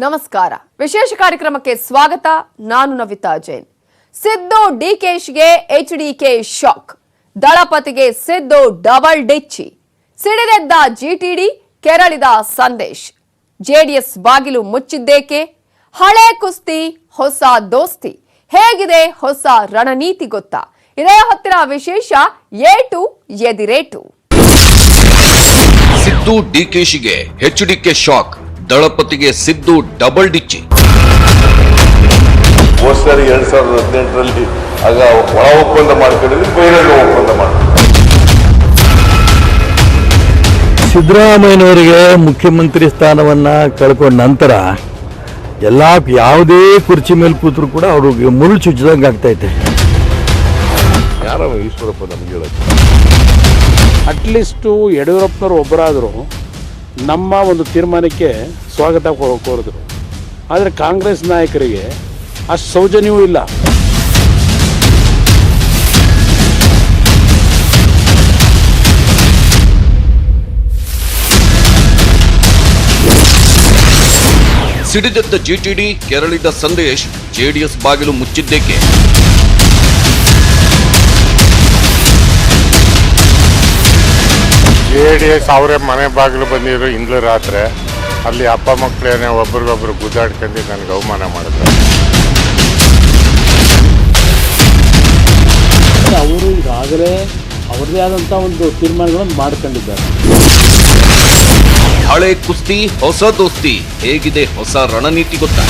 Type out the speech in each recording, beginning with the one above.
ನಮಸ್ಕಾರ. ವಿಶೇಷ ಕಾರ್ಯಕ್ರಮಕ್ಕೆ ಸ್ವಾಗತ. ನಾನು ನವಿತಾ ಜೈನ್. ಸಿದ್ದು ಡಿಕೆಶಿಗೆ ಎಚ್ಡಿಕೆ ಶಾಕ್. ದಳಪತಿಗೆ ಸಿದ್ದು ಡಬಲ್ ಡಿಚ್ಚಿ. ಸಿಡಿದೆದ್ದ ಜಿಟಿಡಿ, ಕೆರಳಿದ ಸಂದೇಶ್. ಜೆಡಿಎಸ್ ಬಾಗಿಲು ಮುಚ್ಚಿದ್ದೇಕೆ? ಹಳೆ ಕುಸ್ತಿ, ಹೊಸ ದೋಸ್ತಿ. ಹೇಗಿದೆ ಹೊಸ ರಣನೀತಿ ಗೊತ್ತಾ? ಇದೇ ಹೊತ್ತಿನ ವಿಶೇಷ ಏಟು ಎದಿರೇಟು. ಸಿದ್ದು ಡಿಕೆಶಿಗೆ ಎಚ್ಡಿಕೆ ಶಾಕ್. ದಳಪತಿಗೆ ಸಿದ್ದು ಡಬಲ್ ಡಿಚ್ಚಿ. ಸರಿ 2018ರಲ್ಲಿ ಆಗ ಒಳ ಒಪ್ಪಂದ ಮಾಡ್ಕೊಂಡಿದ್ವಿ, ಬಹಿರಂಗ ಒಪ್ಪಂದ ಮಾಡ್ತೀವಿ. ಸಿದ್ದರಾಮಯ್ಯನವರಿಗೆ ಮುಖ್ಯಮಂತ್ರಿ ಸ್ಥಾನವನ್ನ ಕಳ್ಕೊಂಡ ನಂತರ ಯಾವುದೇ ಕುರ್ಚಿ ಮೇಲೆ ಕೂತರು ಕೂಡ ಅವ್ರಿಗೆ ಮುಳ್ಳು ಚುಚ್ಚಿದಂಗೆ ಆಗ್ತೈತೆ. ಯಾರ ಈಶ್ವರಪ್ಪ ನಮ್ಗೆ ಹೇಳೋದು? ಅಟ್ಲೀಸ್ಟು ಯಡಿಯೂರಪ್ಪನವರು ಒಬ್ಬರಾದರೂ ನಮ್ಮ ಒಂದು ತೀರ್ಮಾನಕ್ಕೆ ಸ್ವಾಗತ ಕೋರಿದ್ರು. ಆದರೆ ಕಾಂಗ್ರೆಸ್ ನಾಯಕರಿಗೆ ಅಷ್ಟು ಸೌಜನ್ಯವೂ ಇಲ್ಲ. ಸಿಡಿದೆದ್ದ ಜಿಟಿಡಿ, ಕೆರಳಿದ ಸಂದೇಶ್. ಜೆಡಿಎಸ್ ಬಾಗಿಲು ಮುಚ್ಚಿದ್ದೇಕೆ? JDS ಅವರೇ ಮನೆ ಬಾಗಿಲು ಬಂದಿದ್ರು ಇಂಗ್ಲೂ ರಾತ್ರಿ. ಅಲ್ಲಿ ಅಪ್ಪ ಮಕ್ಕಳೇನೆ ಒಬ್ರಿಗೊಬ್ರು ಗುದ್ದಾಡ್ಕೊಂಡು ನನಗೆ ಅವಮಾನ ಮಾಡಿದ್ರು. ಅವರು ಈಗಾಗಲೇ ಅವ್ರದೇ ಆದಂಥ ಒಂದು ತೀರ್ಮಾನಗಳನ್ನು ಮಾಡ್ಕೊಂಡಿದ್ದಾರೆ. ಹಳೆ ಕುಸ್ತಿ, ಹೊಸ ದೋಸ್ತಿ. ಹೇಗಿದೆ ಹೊಸ ರಣನೀತಿ ಗೊತ್ತಾ?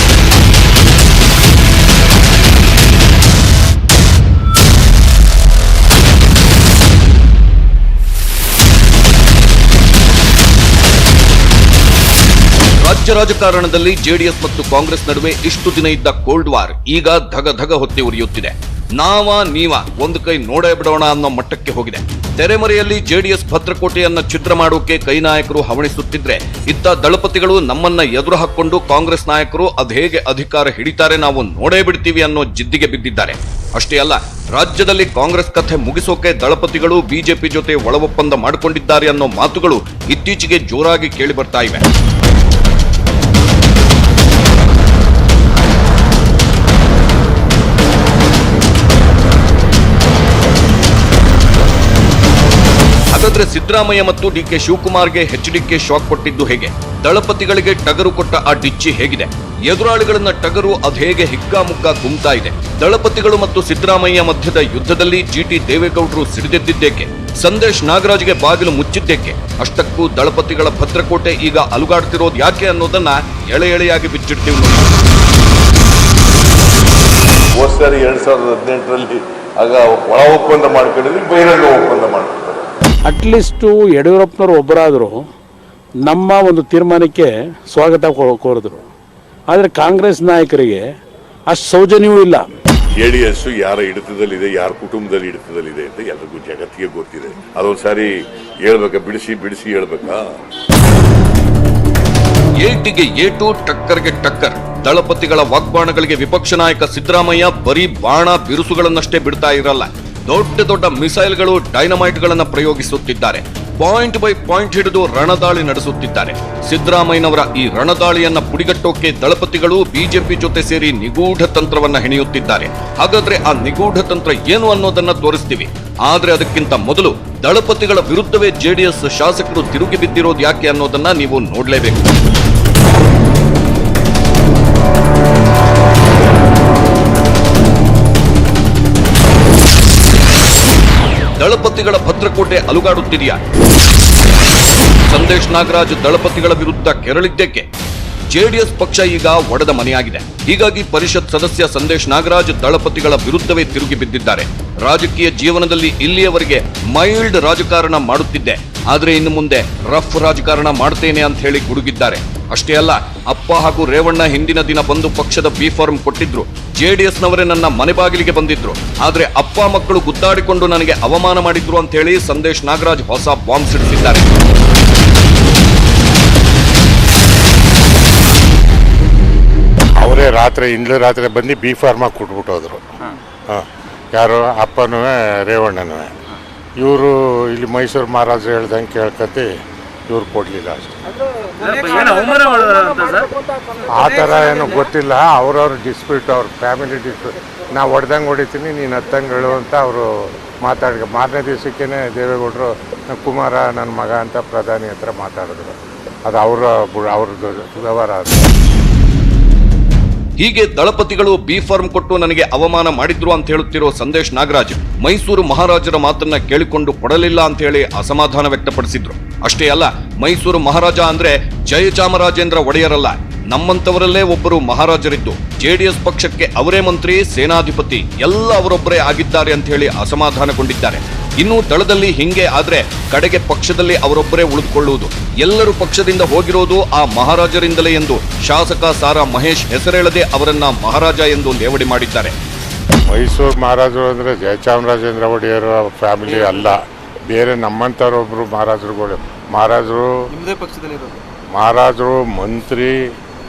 ರಾಜ್ಯ ರಾಜಕಾರಣದಲ್ಲಿ ಜೆಡಿಎಸ್ ಮತ್ತು ಕಾಂಗ್ರೆಸ್ ನಡುವೆ ಇಷ್ಟು ದಿನ ಇದ್ದ ಕೋಲ್ಡ್ ವಾರ್ ಈಗ ಧಗ ಧಗ ಹೊತ್ತಿ ಉರಿಯುತ್ತಿದೆ. ನೀವ ಒಂದು ಕೈ ನೋಡೇ ಬಿಡೋಣ ಅನ್ನೋ ಮಟ್ಟಕ್ಕೆ ಹೋಗಿದೆ. ತೆರೆಮರೆಯಲ್ಲಿ ಜೆಡಿಎಸ್ ಭದ್ರಕೋಟೆಯನ್ನ ಛಿದ್ರ ಮಾಡೋಕೆ ಕೈ ನಾಯಕರು ಹವಣಿಸುತ್ತಿದ್ರೆ, ಇತ್ತ ದಳಪತಿಗಳು ನಮ್ಮನ್ನ ಎದುರು ಹಾಕೊಂಡು ಕಾಂಗ್ರೆಸ್ ನಾಯಕರು ಹೇಗೆ ಅಧಿಕಾರ ಹಿಡಿತಾರೆ ನಾವು ನೋಡೇ ಬಿಡ್ತೀವಿ ಅನ್ನೋ ಜಿದ್ದಿಗೆ ಬಿದ್ದಿದ್ದಾರೆ. ಅಷ್ಟೇ ಅಲ್ಲ, ರಾಜ್ಯದಲ್ಲಿ ಕಾಂಗ್ರೆಸ್ ಕಥೆ ಮುಗಿಸೋಕೆ ದಳಪತಿಗಳು ಬಿಜೆಪಿ ಜೊತೆ ಒಳ ಒಪ್ಪಂದ ಮಾಡಿಕೊಂಡಿದ್ದಾರೆ ಅನ್ನೋ ಮಾತುಗಳು ಇತ್ತೀಚೆಗೆ ಜೋರಾಗಿ ಕೇಳಿ ಬರ್ತಾ ಇವೆ. ಹಾಗಾದ್ರೆ ಸಿದ್ದರಾಮಯ್ಯ ಮತ್ತು ಡಿಕೆ ಶಿವಕುಮಾರ್ಗೆ ಎಚ್ಡಿಕೆ ಶಾಕ್ ಕೊಟ್ಟಿದ್ದು ಹೇಗೆ? ದಳಪತಿಗಳಿಗೆ ಟಗರು ಕೊಟ್ಟ ಆ ಡಿಚ್ಚಿ ಹೇಗಿದೆ? ಎದುರಾಳಿಗಳನ್ನ ಟಗರು ಹೇಗೆ ಹಿಗ್ಗಾಮುಗ್ಗಾ ಗುಮ್ತಾ ಇದೆ? ದಳಪತಿಗಳು ಮತ್ತು ಸಿದ್ದರಾಮಯ್ಯ ಮಧ್ಯದ ಯುದ್ಧದಲ್ಲಿ ಜಿಟಿ ದೇವೇಗೌಡರು ಸಿಡಿದೆದ್ದಿದ್ದೇಕೆ? ಸಂದೇಶ್ ನಾಗರಾಜ್ಗೆ ಬಾಗಿಲು ಮುಚ್ಚಿದ್ದೇಕೆ? ಅಷ್ಟಕ್ಕೂ ದಳಪತಿಗಳ ಭದ್ರಕೋಟೆ ಈಗ ಅಲುಗಾಡ್ತಿರೋದು ಯಾಕೆ ಅನ್ನೋದನ್ನ ಎಳೆ ಎಳೆಯಾಗಿ ಬಿಚ್ಚಿಡ್ತೀವಿ. ಸರಿ 2018ರಲ್ಲಿ ಆಗ ಒಳ ಒಪ್ಪಂದ ಮಾಡ್ಕೊಂಡಿದ್ವಿ, ಬಹಿರಂಗ ಒಪ್ಪಂದ ಮಾಡ್ತೀವಿ. ಅಟ್ಲೀಸ್ಟು ಯಡಿಯೂರಪ್ಪನವರು ಒಬ್ಬರಾದರೂ ನಮ್ಮ ಒಂದು ತೀರ್ಮಾನಕ್ಕೆ ಸ್ವಾಗತ ಕೋರಿದ್ರು. ಆದರೆ ಕಾಂಗ್ರೆಸ್ ನಾಯಕರಿಗೆ ಅಷ್ಟು ಸೌಜನ್ಯವೂ ಇಲ್ಲ. JDS ಯಾರ ಹಿಡಿತದಲ್ಲಿದೆ, ಯಾರ ಕುಟುಂಬದಲ್ಲಿ ಹಿಡಿತದಲ್ಲಿದೆ ಅಂತ ಎಲ್ರಿಗೂ ಜಗತ್ತಿಗೆ ಗೊತ್ತಿದೆ. ಅದೊಂದು ಸಾರಿ ಹೇಳ್ಬೇಕಾ? ಬಿಡಿಸಿ ಹೇಳ್ಬೇಕಾ? ಏಟಿಗೆ ಏಟು, ಟಕ್ಕರ್ಗೆ ಟಕ್ಕರ್. ದಳಪತಿಗಳ ವಾಗ್ಬಾಣಗಳಿಗೆ ವಿಪಕ್ಷ ನಾಯಕ ಸಿದ್ದರಾಮಯ್ಯ ಬರೀ ಬಾಣ ಬಿರುಸುಗಳನ್ನಷ್ಟೇ ಬಿಡ್ತಾ ಇರಲ್ಲ, ದೊಡ್ಡ ದೊಡ್ಡ ಮಿಸೈಲ್ಗಳು, ಡೈನಮೈಟ್ಗಳನ್ನ ಪ್ರಯೋಗಿಸುತ್ತಿದ್ದಾರೆ. ಪಾಯಿಂಟ್ ಬೈ ಪಾಯಿಂಟ್ ಹಿಡಿದು ರಣದಾಳಿ ನಡೆಸುತ್ತಿದ್ದಾರೆ. ಸಿದ್ದರಾಮಯ್ಯನವರ ಈ ರಣದಾಳಿಯನ್ನ ಪುಡಿಗಟ್ಟೋಕೆ ದಳಪತಿಗಳು ಬಿಜೆಪಿ ಜೊತೆ ಸೇರಿ ನಿಗೂಢ ತಂತ್ರವನ್ನ ಹೆಣೆಯುತ್ತಿದ್ದಾರೆ. ಹಾಗಾದ್ರೆ ಆ ನಿಗೂಢ ತಂತ್ರ ಏನು ಅನ್ನೋದನ್ನ ತೋರಿಸ್ತೀವಿ. ಆದ್ರೆ ಅದಕ್ಕಿಂತ ಮೊದಲು ದಳಪತಿಗಳ ವಿರುದ್ಧವೇ ಜೆಡಿಎಸ್ ಶಾಸಕರು ತಿರುಗಿ ಬಿದ್ದಿರೋದು ಯಾಕೆ ಅನ್ನೋದನ್ನ ನೀವು ನೋಡ್ಲೇಬೇಕು. ದಳಪತಿಗಳ ಭದ್ರಕೋಟೆ ಅಲುಗಾಡುತ್ತಿದೆಯಾ? ಸಂದೇಶ್ ನಾಗರಾಜ್ ದಳಪತಿಗಳ ವಿರುದ್ಧ ಕೆರಳಿದ್ದೇಕೆ? ಜೆಡಿಎಸ್ ಪಕ್ಷ ಈಗ ಒಡೆದ ಮನೆಯಾಗಿದೆ. ಹೀಗಾಗಿ ಪರಿಷತ್ ಸದಸ್ಯ ಸಂದೇಶ್ ನಾಗರಾಜ್ ದಳಪತಿಗಳ ವಿರುದ್ಧವೇ ತಿರುಗಿ ಬಿದ್ದಿದ್ದಾರೆ. ರಾಜಕೀಯ ಜೀವನದಲ್ಲಿ ಇಲ್ಲಿಯವರೆಗೆ ಮೈಲ್ಡ್ ರಾಜಕಾರಣ ಮಾಡುತ್ತಿದ್ದೆ, ಆದ್ರೆ ಇನ್ನು ಮುಂದೆ ರಫ್ ರಾಜಕಾರಣ ಮಾಡ್ತೇನೆ ಅಂತ ಹೇಳಿ ಗುಡುಗಿದ್ದಾರೆ. ಅಷ್ಟೇ ಅಲ್ಲ, ಅಪ್ಪ ಹಾಗೂ ರೇವಣ್ಣ ಹಿಂದಿನ ದಿನ ಬಂದು ಪಕ್ಷದ ಬಿ ಫಾರ್ಮ್ ಕೊಟ್ಟಿದ್ರು. ಜೆಡಿಎಸ್ನವರೇ ನನ್ನ ಮನೆ ಬಾಗಿಲಿಗೆ ಬಂದಿದ್ರು. ಆದ್ರೆ ಅಪ್ಪ ಮಕ್ಕಳು ಗುದ್ದಾಡಿಕೊಂಡು ನನಗೆ ಅವಮಾನ ಮಾಡಿದ್ರು ಅಂತ ಹೇಳಿ ಸಂದೇಶ್ ನಾಗರಾಜ್ ಹೊಸ ಬಾಂಬ್ ಸಿಡಿಸಿದ್ದಾರೆ. ಅವರೇ ಇಂಗ್ಲೂ ರಾತ್ರಿ ಬಂದು ಬಿ ಫಾರ್ಮ ಕೊಟ್ಬಿಟ್ಟು ಹೋದ್ರು. ಯಾರು ಅಪ್ಪನೂ ರೇವಣ್ಣನೂ. ಇವರು ಇಲ್ಲಿ ಮೈಸೂರು ಮಹಾರಾಜರು ಹೇಳ್ದಂಗೆ ಕೇಳ್ಕತಿ ಇವ್ರು ಕೊಡಲಿಲ್ಲ ಅಷ್ಟೇ. ಆ ಥರ ಏನು ಗೊತ್ತಿಲ್ಲ. ಅವ್ರವ್ರ ಡಿಸ್ಪ್ಯೂಟ್, ಅವ್ರ ಫ್ಯಾಮಿಲಿ ಡಿಸ್ಪ್ಯೂಟ್. ನಾ ಹೊಡೆದಂಗೆ ಹೊಡಿತೀನಿ, ನೀನು ಹತ್ತಂಗೆ ಹೇಳು ಅಂತ ಅವರು ಮಾತಾಡಿದ್ರು. ಮಾರನೇ ದಿವಸಕ್ಕೇ ದೇವೇಗೌಡರು ಕುಮಾರ ನನ್ನ ಮಗ ಅಂತ ಪ್ರಧಾನಿ ಹತ್ರ ಮಾತಾಡಿದ್ರು. ಅದು ಅವ್ರದ್ದು ವ್ಯವಹಾರ. ಅದು ಹೀಗೆ ದಳಪತಿಗಳು ಬಿ ಫಾರ್ಮ್ ಕೊಟ್ಟು ನನಗೆ ಅವಮಾನ ಮಾಡಿದ್ರು ಅಂತ ಹೇಳುತ್ತಿರೋ ಸಂದೇಶ್ ನಾಗರಾಜ್ ಮೈಸೂರು ಮಹಾರಾಜರ ಮಾತನ್ನ ಕೇಳಿಕೊಂಡು ಕೊಡಲಿಲ್ಲ ಅಂತ ಹೇಳಿ ಅಸಮಾಧಾನ ವ್ಯಕ್ತಪಡಿಸಿದ್ರು. ಅಷ್ಟೇ ಅಲ್ಲ, ಮೈಸೂರು ಮಹಾರಾಜ ಅಂದ್ರೆ ಜಯಚಾಮರಾಜೇಂದ್ರ ಒಡೆಯರಲ್ಲ, ನಮ್ಮಂತವರಲ್ಲೇ ಒಬ್ಬರು ಮಹಾರಾಜರಿದ್ದು ಜೆಡಿಎಸ್ ಪಕ್ಷಕ್ಕೆ ಅವರೇ ಮಂತ್ರಿ, ಸೇನಾಧಿಪತಿ ಎಲ್ಲ ಅವರೊಬ್ಬರೇ ಆಗಿದ್ದಾರೆ ಅಂತ ಹೇಳಿ ಅಸಮಾಧಾನಗೊಂಡಿದ್ದಾರೆ. ಇನ್ನು ದಳದಲ್ಲಿ ಹಿಂಗೆ ಆದ್ರೆ ಕಡೆಗೆ ಪಕ್ಷದಲ್ಲಿ ಅವರೊಬ್ಬರೇ ಉಳಿದುಕೊಳ್ಳುವುದು, ಎಲ್ಲರೂ ಪಕ್ಷದಿಂದ ಹೋಗಿರೋದು ಆ ಮಹಾರಾಜರಿಂದಲೇ ಎಂದು ಶಾಸಕ ಸಾರಾ ಮಹೇಶ್ ಹೆಸರೇಳದೆ ಅವರನ್ನ ಮಹಾರಾಜ ಎಂದು ಲೇವಡಿ ಮಾಡಿದ್ದಾರೆ. ಮೈಸೂರು ಮಹಾರಾಜರು ಅಂದರೆ ಜಯಚಾಮರಾಜೇಂದ್ರ ಒಡೆಯರು ಫ್ಯಾಮಿಲಿ ಅಲ್ಲ, ಬೇರೆ ನಮ್ಮಂಥವ್ರೊಬ್ಬರು ಮಹಾರಾಜರು ಮಂತ್ರಿ,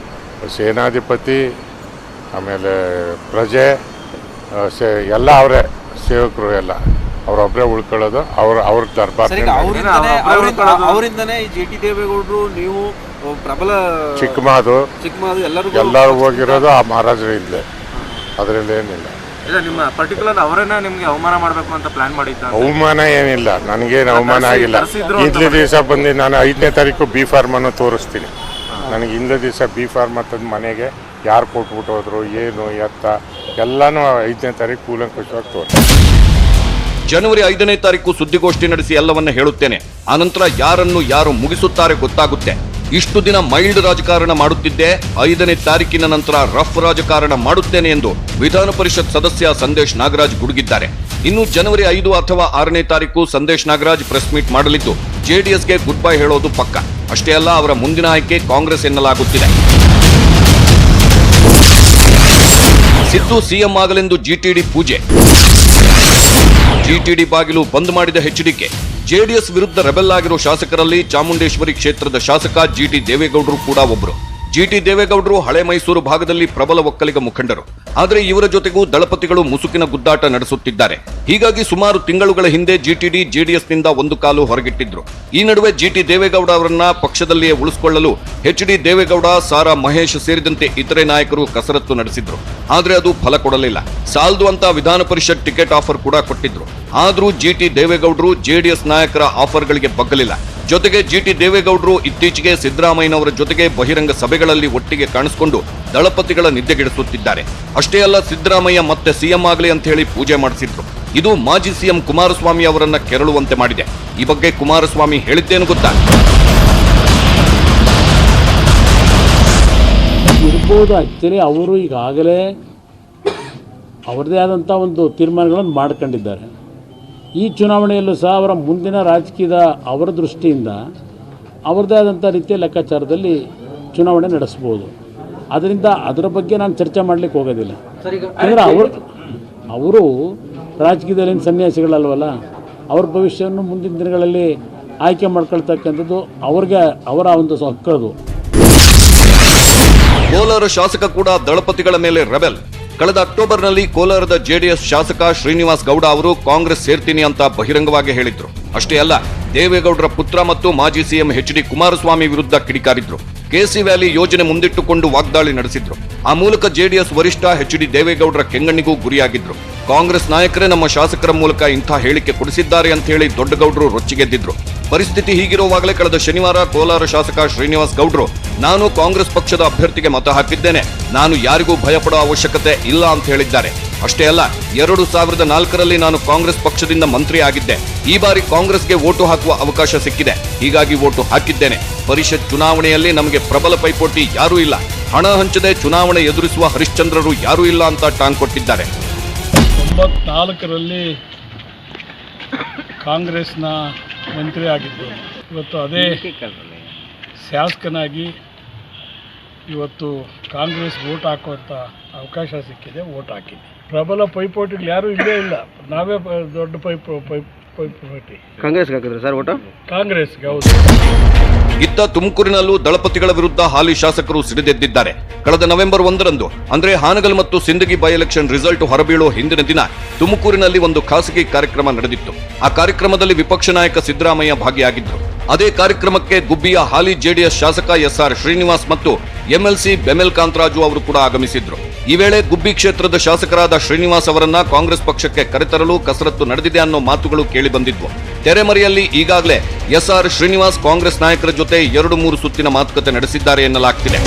ಸೇನಾಧಿಪತಿ, ಆಮೇಲೆ ಪ್ರಜೆ ಎಲ್ಲ ಅವರೇ, ಸೇವಕರು ಎಲ್ಲ ಅವರೊಬ್ಬರೇ ಉಳ್ಕೊಳ್ಳೋದು. ಅವ್ರ ದರ್ಬಾರ್ ಅವರಿಂದನೇ ಜೆ.ಟಿ. ದೇವೇಗೌಡರು, ನೀವು ಪ್ರಬಲ ಚಿಕ್ಕಮಾದು ಎಲ್ಲರೂ ಹೋಗಿರೋದು ಆ ಮಹಾರಾಜರು ಇಲ್ಲೇ, ಅದರಲ್ಲಿ ಏನಿಲ್ಲ. ಇಲ್ಲ, ನಿಮ್ಮ ಪರ್ಟಿಕ್ಯುಲರ್ ಅವರನ್ನ ನಿಮ್ಗೆ ಅವಮಾನ ಮಾಡಬೇಕು ಅಂತ ಪ್ಲಾನ್ ಮಾಡಿದ್ದ? ಅವಮಾನ ಏನಿಲ್ಲ, ನನಗೇನು ಅವಮಾನ ಆಗಿಲ್ಲ. ಹಿಂದಿನ ದಿವಸ ಬಂದು ನಾನು 5ನೇ ತಾರೀಕು ಬಿ ಫಾರ್ಮ್ ಅನ್ನು ತೋರಿಸ್ತೀನಿ. ನನಗೆ ಹಿಂದಿನ ದಿವಸ ಬಿ ಫಾರ್ಮ್ ಅಂತಂದು ಮನೆಗೆ ಯಾರು ಕೊಟ್ಬಿಟ್ಟು ಹೋದ್ರು, ಏನು ಎತ್ತ ಎಲ್ಲನೂ 5ನೇ ತಾರೀಕು ಕೂಲಂಕುಷವಾಗಿ ತೋರಿಸ್ತೀನಿ. ಜನವರಿ 5ನೇ ತಾರೀಕು ಸುದ್ದಿಗೋಷ್ಠಿ ನಡೆಸಿ ಎಲ್ಲವನ್ನ ಹೇಳುತ್ತೇನೆ. ಆನಂತರ ಯಾರನ್ನು ಯಾರು ಮುಗಿಸುತ್ತಾರೆ ಗೊತ್ತಾಗುತ್ತೆ. ಇಷ್ಟು ದಿನ ಮೈಲ್ಡ್ ರಾಜಕಾರಣ ಮಾಡುತ್ತಿದ್ದೆ, 5ನೇ ತಾರೀಕಿನ ನಂತರ ರಫ್ ರಾಜಕಾರಣ ಮಾಡುತ್ತೇನೆ ಎಂದು ವಿಧಾನ ಪರಿಷತ್ ಸದಸ್ಯ ಸಂದೇಶ್ ನಾಗರಾಜ್ ಗುಡುಗಿದ್ದಾರೆ. ಇನ್ನು ಜನವರಿ 5 ಅಥವಾ 6ನೇ ತಾರೀಕು ಸಂದೇಶ್ ನಾಗರಾಜ್ ಪ್ರೆಸ್ ಮೀಟ್ ಮಾಡಲಿದ್ದು ಜೆಡಿಎಸ್ಗೆ ಗುಡ್ ಬೈ ಹೇಳೋದು ಪಕ್ಕ. ಅಷ್ಟೇ ಅಲ್ಲ, ಅವರ ಮುಂದಿನ ಆಯ್ಕೆ ಕಾಂಗ್ರೆಸ್ ಎನ್ನಲಾಗುತ್ತಿದೆ. ಸಿದ್ದು ಸಿಎಂ ಆಗಲೆಂದು ಜಿಟಿಡಿ ಪೂಜೆ. ಜಿಟಿಡಿ ಬಾಗಿಲು ಬಂದ್ ಮಾಡಿದ ಎಚ್ಡಿಕೆ. ಜೆಡಿಎಸ್ ವಿರುದ್ಧ ರೆಬೆಲ್ ಆಗಿರೋ ಶಾಸಕರಲ್ಲಿ ಚಾಮುಂಡೇಶ್ವರಿ ಕ್ಷೇತ್ರದ ಶಾಸಕ ಜಿಟಿ ದೇವೇಗೌಡರು ಕೂಡ ಒಬ್ಬರು. ಜಿಟಿ ದೇವೇಗೌಡರು ಹಳೆ ಮೈಸೂರು ಭಾಗದಲ್ಲಿ ಪ್ರಬಲ ಒಕ್ಕಲಿಗ ಮುಖಂಡರು. ಆದರೆ ಇವರ ಜೊತೆಗೂ ದಳಪತಿಗಳು ಮುಸುಕಿನ ಗುದ್ದಾಟ ನಡೆಸುತ್ತಿದ್ದಾರೆ. ಹೀಗಾಗಿ ಸುಮಾರು ತಿಂಗಳುಗಳ ಹಿಂದೆ ಜಿಟಿಡಿ ಜೆಡಿಎಸ್ನಿಂದ ಒಂದು ಕಾಲು ಹೊರಗಿಟ್ಟಿದ್ರು. ಈ ನಡುವೆ ಜಿಟಿ ದೇವೇಗೌಡ ಅವರನ್ನ ಪಕ್ಷದಲ್ಲಿಯೇ ಉಳಿಸಿಕೊಳ್ಳಲು ಎಚ್ಡಿ ದೇವೇಗೌಡ, ಸಾರಾ ಮಹೇಶ್ ಸೇರಿದಂತೆ ಇತರೆ ನಾಯಕರು ಕಸರತ್ತು ನಡೆಸಿದ್ರು. ಆದ್ರೆ ಅದು ಫಲ ಕೊಡಲಿಲ್ಲ. ಸಾಲದು ಅಂತ ವಿಧಾನ ಪರಿಷತ್ ಟಿಕೆಟ್ ಆಫರ್ ಕೂಡ ಕೊಟ್ಟಿದ್ರು. ಆದ್ರೂ ಜಿಟಿ ದೇವೇಗೌಡರು ಜೆಡಿಎಸ್ ನಾಯಕರ ಆಫರ್ಗಳಿಗೆ ಬಗ್ಗಲಿಲ್ಲ. ಜೊತೆಗೆ ಜಿಟಿ ದೇವೇಗೌಡರು ಇತ್ತೀಚೆಗೆ ಸಿದ್ದರಾಮಯ್ಯನವರ ಜೊತೆಗೆ ಬಹಿರಂಗ ಸಭೆಗಳಲ್ಲಿ ಒಟ್ಟಿಗೆ ಕಾಣಿಸಿಕೊಂಡು ದಳಪತಿಗಳ ನಿದ್ದೆಗೆಡಿಸುತ್ತಿದ್ದಾರೆ. ಅಷ್ಟೇ ಅಲ್ಲ, ಸಿದ್ದರಾಮಯ್ಯ ಮತ್ತೆ ಸಿಎಂ ಆಗಲಿ ಅಂತ ಹೇಳಿ ಪೂಜೆ ಮಾಡಿಸಿದ್ರು. ಇದು ಮಾಜಿ ಸಿಎಂ ಕುಮಾರಸ್ವಾಮಿ ಅವರನ್ನ ಕೆರಳುವಂತೆ ಮಾಡಿದೆ. ಈ ಬಗ್ಗೆ ಕುಮಾರಸ್ವಾಮಿ ಹೇಳಿದ್ದೇನು ಗೊತ್ತಾ? ಇರ್ಬೋದು. ಆ್ಯಕ್ಚುಲಿ ಅವರು ಈಗಾಗಲೇ ಅವರದೇ ಆದಂಥ ಒಂದು ತೀರ್ಮಾನಗಳನ್ನು ಮಾಡ್ಕೊಂಡಿದ್ದಾರೆ. ಈ ಚುನಾವಣೆಯಲ್ಲೂ ಸಹ ಅವರ ಮುಂದಿನ ರಾಜಕೀಯದ ಅವರ ದೃಷ್ಟಿಯಿಂದ ಅವರದೇ ಆದಂಥ ರೀತಿಯ ಲೆಕ್ಕಾಚಾರದಲ್ಲಿ ಚುನಾವಣೆ ನಡೆಸ್ಬೋದು. ಅದರಿಂದ ಅದರ ಬಗ್ಗೆ ನಾನು ಚರ್ಚೆ ಮಾಡಲಿಕ್ಕೆ ಹೋಗೋದಿಲ್ಲ. ಅಂದರೆ ಅವರು ರಾಜಕೀಯದಲ್ಲಿ ಸನ್ಯಾಸಿಗಳಲ್ವಲ್ಲ, ಅವ್ರ ಭವಿಷ್ಯವನ್ನು ಮುಂದಿನ ದಿನಗಳಲ್ಲಿ ಆಯ್ಕೆ ಮಾಡ್ಕೊಳ್ತಕ್ಕಂಥದ್ದು ಅವ್ರಿಗೆ ಅವರ ಒಂದು ಹಕ್ಕದು. ಕೋಲಾರ ಶಾಸಕ ಕೂಡ ದಳಪತಿಗಳ ಮೇಲೆ ರೆಬೆಲ್. ಕಳೆದ ಅಕ್ಟೋಬರ್ನಲ್ಲಿ ಕೋಲಾರದ ಜೆಡಿಎಸ್ ಶಾಸಕ ಶ್ರೀನಿವಾಸ್ ಗೌಡ ಅವರು ಕಾಂಗ್ರೆಸ್ ಸೇರ್ತೀನಿ ಅಂತ ಬಹಿರಂಗವಾಗಿ ಹೇಳಿದ್ರು. ಅಷ್ಟೇ ಅಲ್ಲ, ದೇವೇಗೌಡರ ಪುತ್ರ ಮತ್ತು ಮಾಜಿ ಸಿಎಂ ಎಚ್ಡಿ ಕುಮಾರಸ್ವಾಮಿ ವಿರುದ್ಧ ಕಿಡಿಕಾರಿದ್ರು. ಕೆಸಿ ವ್ಯಾಲಿ ಯೋಜನೆ ಮುಂದಿಟ್ಟುಕೊಂಡು ವಾಗ್ದಾಳಿ ನಡೆಸಿದ್ರು. ಆ ಮೂಲಕ ಜೆಡಿಎಸ್ ವರಿಷ್ಠ ಎಚ್ಡಿ ದೇವೇಗೌಡರ ಕೆಂಗಣ್ಣಿಗೂ ಗುರಿಯಾಗಿದ್ರು. ಕಾಂಗ್ರೆಸ್ ನಾಯಕರೇ ನಮ್ಮ ಶಾಸಕರ ಮೂಲಕ ಇಂಥ ಹೇಳಿಕೆ ಕೊಡಿಸಿದ್ದಾರೆ ಅಂತ ಹೇಳಿ ದೊಡ್ಡಗೌಡರು ರೊಚ್ಚಿಗೆದ್ದಿದ್ರು. ಪರಿಸ್ಥಿತಿ ಹೀಗಿರುವಾಗಲೇ ಕಳೆದ ಶನಿವಾರ ಕೋಲಾರ ಶಾಸಕ ಶ್ರೀನಿವಾಸ್ ಗೌಡರು, ನಾನು ಕಾಂಗ್ರೆಸ್ ಪಕ್ಷದ ಅಭ್ಯರ್ಥಿಗೆ ಮತ ಹಾಕಿದ್ದೇನೆ, ನಾನು ಯಾರಿಗೂ ಭಯಪಡುವ ಅವಶ್ಯಕತೆ ಇಲ್ಲ ಅಂತ ಹೇಳಿದ್ದಾರೆ. ಅಷ್ಟೇ ಅಲ್ಲ, 2004ರಲ್ಲಿ ನಾನು ಕಾಂಗ್ರೆಸ್ ಪಕ್ಷದಿಂದ ಮಂತ್ರಿ ಆಗಿದ್ದೆ. ಈ ಬಾರಿ ಕಾಂಗ್ರೆಸ್ಗೆ ವೋಟು ಹಾಕುವ ಅವಕಾಶ ಸಿಕ್ಕಿದೆ, ಹೀಗಾಗಿ ವೋಟು ಹಾಕಿದ್ದೇನೆ. ಪರಿಷತ್ ಚುನಾವಣೆಯಲ್ಲಿ ನಮಗೆ ಪ್ರಬಲ ಪೈಪೋಟಿ ಯಾರೂ ಇಲ್ಲ, ಹಣ ಹಂಚದೆ ಚುನಾವಣೆ ಎದುರಿಸುವ ಹರಿಶ್ಚಂದ್ರರು ಯಾರೂ ಇಲ್ಲ ಅಂತ ಟಾಂಗ್ ಕೊಟ್ಟಿದ್ದಾರೆ. 94ರಲ್ಲಿ ಕಾಂಗ್ರೆಸ್ನ ಮಂತ್ರಿ ಆಗಿದ್ದು, ಇವತ್ತು ಅದೇ ಶಾಸಕನಾಗಿ ಇವತ್ತು ಕಾಂಗ್ರೆಸ್ ವೋಟ್ ಹಾಕುವಂಥ ಅವಕಾಶ ಸಿಕ್ಕಿದೆ, ವೋಟ್ ಹಾಕಿದ್ದೆ. ಪ್ರಬಲ ಪೈಪೋಟಿಗಳು ಯಾರೂ ಇಲ್ಲೇ ಇಲ್ಲ, ನಾವೇ ದೊಡ್ಡ ಪೈಪೋಟಿ. ಕಾಂಗ್ರೆಸ್ಗೆ ಹಾಕಿದ್ರೆ ಸರ್ ಓಟು? ಕಾಂಗ್ರೆಸ್ಗೆ, ಹೌದು. ಇತ್ತ ತುಮಕೂರಿನಲ್ಲೂ ದಳಪತಿಗಳ ವಿರುದ್ಧ ಹಾಲಿ ಶಾಸಕರು ಸಿಡಿದೆದ್ದಿದ್ದಾರೆ. ಕಳೆದ ನವೆಂಬರ್ 1ರಂದು ಅಂದ್ರೆ ಹಾನಗಲ್ ಮತ್ತು ಸಿಂದಗಿ ಬೈ ಎಲೆಕ್ಷನ್ ರಿಸಲ್ಟ್ ಹೊರಬೀಳೋ ಹಿಂದಿನ ದಿನ ತುಮಕೂರಿನಲ್ಲಿ ಒಂದು ಖಾಸಗಿ ಕಾರ್ಯಕ್ರಮ ನಡೆದಿತ್ತು. ಆ ಕಾರ್ಯಕ್ರಮದಲ್ಲಿ ವಿಪಕ್ಷ ನಾಯಕ ಸಿದ್ದರಾಮಯ್ಯ ಭಾಗಿಯಾಗಿದ್ರು. ಅದೇ ಕಾರ್ಯಕ್ರಮಕ್ಕೆ ಗುಬ್ಬಿಯ ಹಾಲಿ ಜೆಡಿಎಸ್ ಶಾಸಕ ಎಸ್ಆರ್ ಶ್ರೀನಿವಾಸ್ ಮತ್ತು ಎಂಎಲ್ಸಿ ಬೆಮೆಲ್ ಕಾಂತರಾಜು ಅವರು ಕೂಡ ಆಗಮಿಸಿದ್ರು. ಈ ವೇಳೆ ಗುಬ್ಬಿ ಕ್ಷೇತ್ರದ ಶಾಸಕರಾದ ಶ್ರೀನಿವಾಸ್ ಅವರನ್ನ ಕಾಂಗ್ರೆಸ್ ಪಕ್ಷಕ್ಕೆ ಕರೆತರಲು ಕಸರತ್ತು ನಡೆದಿದೆ ಅನ್ನೋ ಮಾತುಗಳು ಕೇಳಿ ಬಂದಿದ್ವು. ತೆರೆಮರೆಯಲ್ಲಿ ಈಗಾಗಲೇ ಎಸ್ಆರ್ ಶ್ರೀನಿವಾಸ್ ಕಾಂಗ್ರೆಸ್ ನಾಯಕರ ಜೊತೆ 2-3 ಸುತ್ತಿನ ಮಾತುಕತೆ ನಡೆಸಿದ್ದಾರೆ ಎನ್ನಲಾಗ್ತಿದೆ.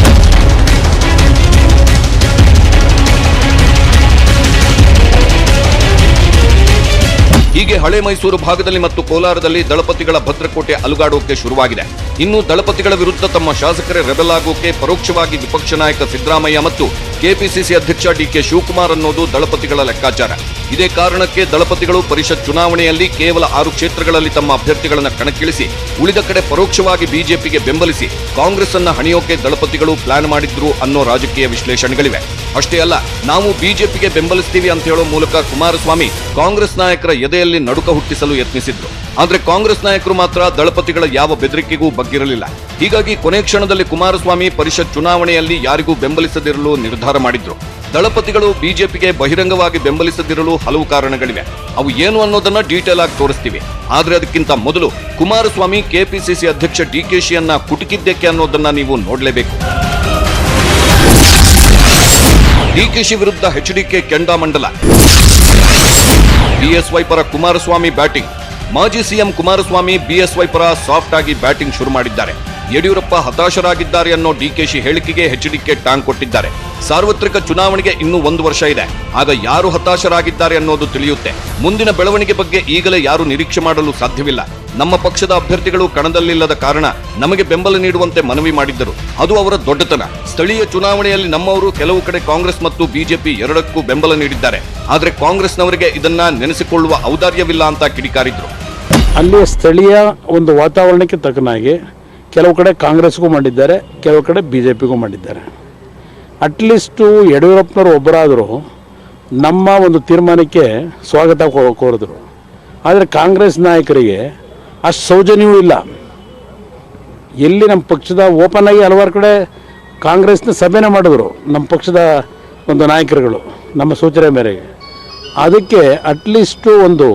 ಹೀಗೆ ಹಳೆ ಮೈಸೂರು ಭಾಗದಲ್ಲಿ ಮತ್ತು ಕೋಲಾರದಲ್ಲಿ ದಳಪತಿಗಳ ಭದ್ರಕೋಟೆ ಅಲುಗಾಡೋಕೆ ಶುರುವಾಗಿದೆ. ಇನ್ನು ದಳಪತಿಗಳ ವಿರುದ್ಧ ತಮ್ಮ ಶಾಸಕರೇ ರೆಬೆಲ್ ಆಗೋಕೆ ಪರೋಕ್ಷವಾಗಿ ವಿಪಕ್ಷ ನಾಯಕ ಸಿದ್ದರಾಮಯ್ಯ ಮತ್ತು ಕೆಪಿಸಿಸಿ ಅಧ್ಯಕ್ಷ ಡಿಕೆ ಶಿವಕುಮಾರ್ ಅನ್ನೋದು ದಳಪತಿಗಳ ಲೆಕ್ಕಾಚಾರ. ಇದೇ ಕಾರಣಕ್ಕೆ ದಳಪತಿಗಳು ಪರಿಷತ್ ಚುನಾವಣೆಯಲ್ಲಿ ಕೇವಲ 6 ಕ್ಷೇತ್ರಗಳಲ್ಲಿ ತಮ್ಮ ಅಭ್ಯರ್ಥಿಗಳನ್ನು ಕಣಕ್ಕಿಳಿಸಿ ಉಳಿದ ಕಡೆ ಪರೋಕ್ಷವಾಗಿ ಬಿಜೆಪಿಗೆ ಬೆಂಬಲಿಸಿ ಕಾಂಗ್ರೆಸ್ ಅನ್ನ ಹಣಿಯೋಕೆ ದಳಪತಿಗಳು ಪ್ಲಾನ್ ಮಾಡಿದ್ರು ಅನ್ನೋ ರಾಜಕೀಯ ವಿಶ್ಲೇಷಣೆಗಳಿವೆ. ಅಷ್ಟೇ ಅಲ್ಲ, ನಾವು ಬಿಜೆಪಿಗೆ ಬೆಂಬಲಿಸ್ತೀವಿ ಅಂತ ಹೇಳೋ ಮೂಲಕ ಕುಮಾರಸ್ವಾಮಿ ಕಾಂಗ್ರೆಸ್ ನಾಯಕರ ಎದೆಯಲ್ಲಿ ನಡುಕ ಹುಟ್ಟಿಸಲು ಯತ್ನಿಸಿದ್ರು. ಆದ್ರೆ ಕಾಂಗ್ರೆಸ್ ನಾಯಕರು ಮಾತ್ರ ದಳಪತಿಗಳ ಯಾವ ಬೆದರಿಕೆಗೂ ಬಗ್ಗಿರಲಿಲ್ಲ. ಹೀಗಾಗಿ ಕೊನೆ ಕ್ಷಣದಲ್ಲಿ ಕುಮಾರಸ್ವಾಮಿ ಪರಿಷತ್ ಚುನಾವಣೆಯಲ್ಲಿ ಯಾರಿಗೂ ಬೆಂಬಲಿಸದಿರಲು ನಿರ್ಧಾರ ಮಾಡಿದ್ರು. ದಳಪತಿಗಳು ಬಿಜೆಪಿಗೆ ಬಹಿರಂಗವಾಗಿ ಬೆಂಬಲಿಸದಿರಲು ಹಲವು ಕಾರಣಗಳಿವೆ. ಅವು ಏನು ಅನ್ನೋದನ್ನ ಡೀಟೇಲ್ ಆಗಿ ತೋರಿಸ್ತೀವಿ. ಆದ್ರೆ ಅದಕ್ಕಿಂತ ಮೊದಲು ಕುಮಾರಸ್ವಾಮಿ ಕೆಪಿಸಿಸಿ ಅಧ್ಯಕ್ಷ ಡಿಕೆಶಿಯನ್ನ ಕುಟುಕಿದ್ದಕ್ಕೆ ಅನ್ನೋದನ್ನ ನೀವು ನೋಡಲೇಬೇಕು. ಡಿಕೆಶಿ ವಿರುದ್ಧ ಎಚ್ಡಿಕೆ ಕೆಂಡಾಮಂಡಲ. ಬಿಎಸ್ವೈ ಪರ ಕುಮಾರಸ್ವಾಮಿ ಬ್ಯಾಟಿಂಗ್. ಮಾಜಿ ಸಿಎಂ ಕುಮಾರಸ್ವಾಮಿ ಬಿಎಸ್ವೈ ಪರ ಸಾಫ್ಟ್ ಆಗಿ ಬ್ಯಾಟಿಂಗ್ ಶುರು ಮಾಡಿದ್ದಾರೆ. ಯಡಿಯೂರಪ್ಪ ಹತಾಶರಾಗಿದ್ದಾರೆ ಅನ್ನೋ ಡಿಕೆಶಿ ಹೇಳಿಕೆಗೆ ಎಚ್ಡಿಕೆ ಟಾಂಗ್ ಕೊಟ್ಟಿದ್ದಾರೆ. ಸಾರ್ವತ್ರಿಕ ಚುನಾವಣೆಗೆ ಇನ್ನೂ 1 ವರ್ಷ ಇದೆ. ಆಗ ಯಾರು ಹತಾಶರಾಗಿದ್ದಾರೆ ಅನ್ನೋದು ತಿಳಿಯುತ್ತೆ. ಮುಂದಿನ ಬೆಳವಣಿಗೆ ಬಗ್ಗೆ ಈಗಲೇ ಯಾರು ನಿರೀಕ್ಷೆ ಮಾಡಲು ಸಾಧ್ಯವಿಲ್ಲ. ನಮ್ಮ ಪಕ್ಷದ ಅಭ್ಯರ್ಥಿಗಳು ಕಣದಲ್ಲಿಲ್ಲದ ಕಾರಣ ನಮಗೆ ಬೆಂಬಲ ನೀಡುವಂತೆ ಮನವಿ ಮಾಡಿದ್ದರು. ಅದು ಅವರ ದೊಡ್ಡತನ. ಸ್ಥಳೀಯ ಚುನಾವಣೆಯಲ್ಲಿ ನಮ್ಮವರು ಕೆಲವು ಕಡೆ ಕಾಂಗ್ರೆಸ್ ಮತ್ತು ಬಿಜೆಪಿ ಎರಡಕ್ಕೂ ಬೆಂಬಲ ನೀಡಿದ್ದಾರೆ. ಆದ್ರೆ ಕಾಂಗ್ರೆಸ್ನವರಿಗೆ ಇದನ್ನ ನೆನೆಸಿಕೊಳ್ಳುವ ಔದಾರ್ಯವಿಲ್ಲ ಅಂತ ಕಿಡಿಕಾರಿದ್ರು. ಅಲ್ಲಿ ಸ್ಥಳೀಯ ಒಂದು ವಾತಾವರಣಕ್ಕೆ ತಕ್ಕನಾಗಿ ಕೆಲವು ಕಡೆ ಕಾಂಗ್ರೆಸ್ಗೂ ಮಾಡಿದ್ದಾರೆ, ಕೆಲವು ಕಡೆ ಬಿಜೆಪಿಗೂ ಮಾಡಿದ್ದಾರೆ. ಅಟ್ಲೀಸ್ಟು ಯಡಿಯೂರಪ್ಪನವರು ಒಬ್ಬರಾದರೂ ನಮ್ಮ ಒಂದು ತೀರ್ಮಾನಕ್ಕೆ ಸ್ವಾಗತ ಕೋರಿದ್ರು. ಆದರೆ ಕಾಂಗ್ರೆಸ್ ನಾಯಕರಿಗೆ ಅಷ್ಟು ಸೌಜನ್ಯವೂ ಇಲ್ಲ. ಎಲ್ಲಿ ನಮ್ಮ ಪಕ್ಷದ ಓಪನ್ ಆಗಿ ಹಲವಾರು ಕಡೆ ಕಾಂಗ್ರೆಸ್ನ ಸಭೆನೇ ಮಾಡಿದ್ರು ನಮ್ಮ ಪಕ್ಷದ ಒಂದು ನಾಯಕರುಗಳು ನಮ್ಮ ಸೂಚನೆ ಮೇರೆಗೆ. ಅದಕ್ಕೆ ಅಟ್ಲೀಸ್ಟು ಒಂದು